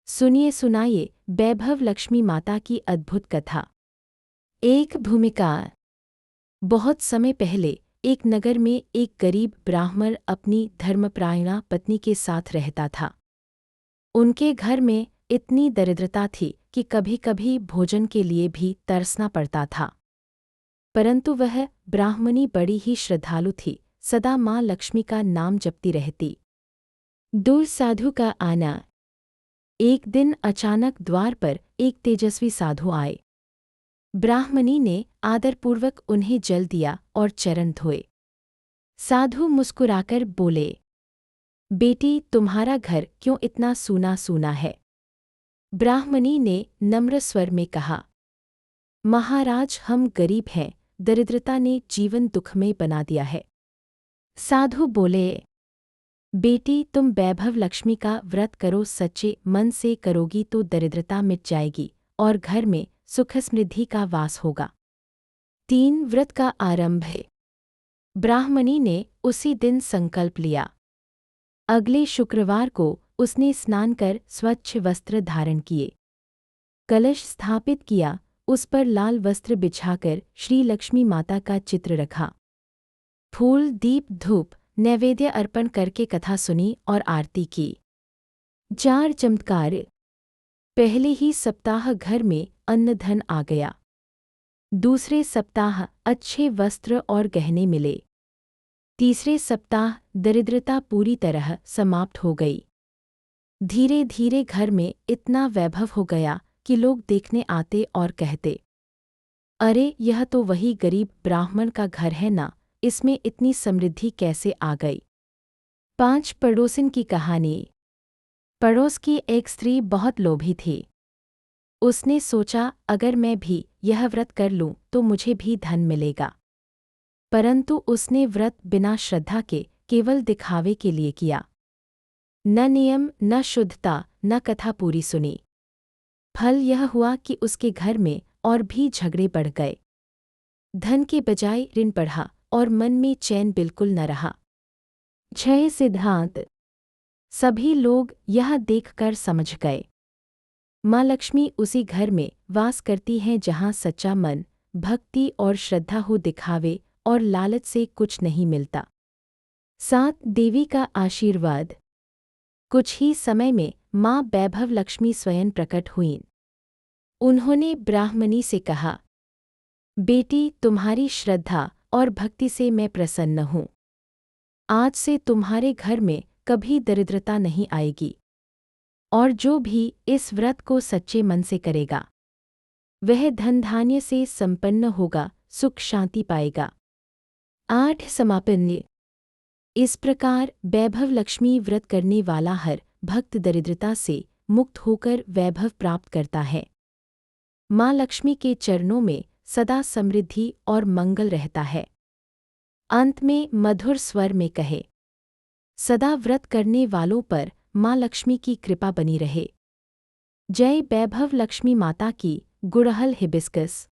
सुनिए सुनाइए वैभव लक्ष्मी माता की अद्भुत कथा। एक भूमिका। बहुत समय पहले एक नगर में एक गरीब ब्राह्मण अपनी धर्मपरायणा पत्नी के साथ रहता था। उनके घर में इतनी दरिद्रता थी कि कभी-कभी भोजन के लिए भी तरसना पड़ता था। परंतु वह ब्राह्मणी बड़ी ही श्रद्धालु थी, सदा माँ लक्ष्मी का नाम जपती रहती। दूर साधु का आना। एक दिन अचानक द्वार पर एक तेजस्वी साधु आए। ब्राह्मणी ने आदरपूर्वक उन्हें जल दिया और चरण धोए। साधु मुस्कुराकर बोले, बेटी तुम्हारा घर क्यों इतना सूना सूना है? ब्राह्मणी ने नम्र स्वर में कहा, महाराज हम गरीब हैं, दरिद्रता ने जीवन दुखमय बना दिया है। साधु बोले, बेटी तुम वैभव लक्ष्मी का व्रत करो, सच्चे मन से करोगी तो दरिद्रता मिट जाएगी और घर में सुख समृद्धि का वास होगा। 3 व्रत का आरंभ है। ब्राह्मणी ने उसी दिन संकल्प लिया। अगले शुक्रवार को उसने स्नान कर स्वच्छ वस्त्र धारण किए, कलश स्थापित किया, उस पर लाल वस्त्र बिछाकर श्री लक्ष्मी माता का चित्र रखा, फूल दीप धूप नैवेद्य अर्पण करके कथा सुनी और आरती की। 4 चमत्कार। पहले ही सप्ताह घर में अन्न धन आ गया। दूसरे सप्ताह अच्छे वस्त्र और गहने मिले। तीसरे सप्ताह दरिद्रता पूरी तरह समाप्त हो गई। धीरे धीरे घर में इतना वैभव हो गया कि लोग देखने आते और कहते, अरे यह तो वही गरीब ब्राह्मण का घर है ना, इसमें इतनी समृद्धि कैसे आ गई? 5 पड़ोसिन की कहानी। पड़ोस की एक स्त्री बहुत लोभी थी। उसने सोचा अगर मैं भी यह व्रत कर लूं तो मुझे भी धन मिलेगा। परंतु उसने व्रत बिना श्रद्धा के केवल दिखावे के लिए किया। न नियम न शुद्धता न कथा पूरी सुनी। फल यह हुआ कि उसके घर में और भी झगड़े बढ़ गए। धन के बजाय ऋण बढ़ा और मन में चैन बिल्कुल न रहा। 6 सिद्धांत। सभी लोग यह देखकर समझ गए, माँ लक्ष्मी उसी घर में वास करती हैं जहाँ सच्चा मन, भक्ति और श्रद्धा हो, दिखावे और लालच से कुछ नहीं मिलता। 7 देवी का आशीर्वाद। कुछ ही समय में माँ वैभव लक्ष्मी स्वयं प्रकट हुईं। उन्होंने ब्राह्मणी से कहा, बेटी तुम्हारी श्रद्धा और भक्ति से मैं प्रसन्न हूँ। आज से तुम्हारे घर में कभी दरिद्रता नहीं आएगी और जो भी इस व्रत को सच्चे मन से करेगा वह धन धान्य से संपन्न होगा, सुख शांति पाएगा। 8 समापन। इस प्रकार वैभव लक्ष्मी व्रत करने वाला हर भक्त दरिद्रता से मुक्त होकर वैभव प्राप्त करता है। माँ लक्ष्मी के चरणों में सदा समृद्धि और मंगल रहता है। अंत में मधुर स्वर में कहे, सदा व्रत करने वालों पर माँ लक्ष्मी की कृपा बनी रहे। जय वैभव लक्ष्मी माता की। गुड़हल हिबिस्कस।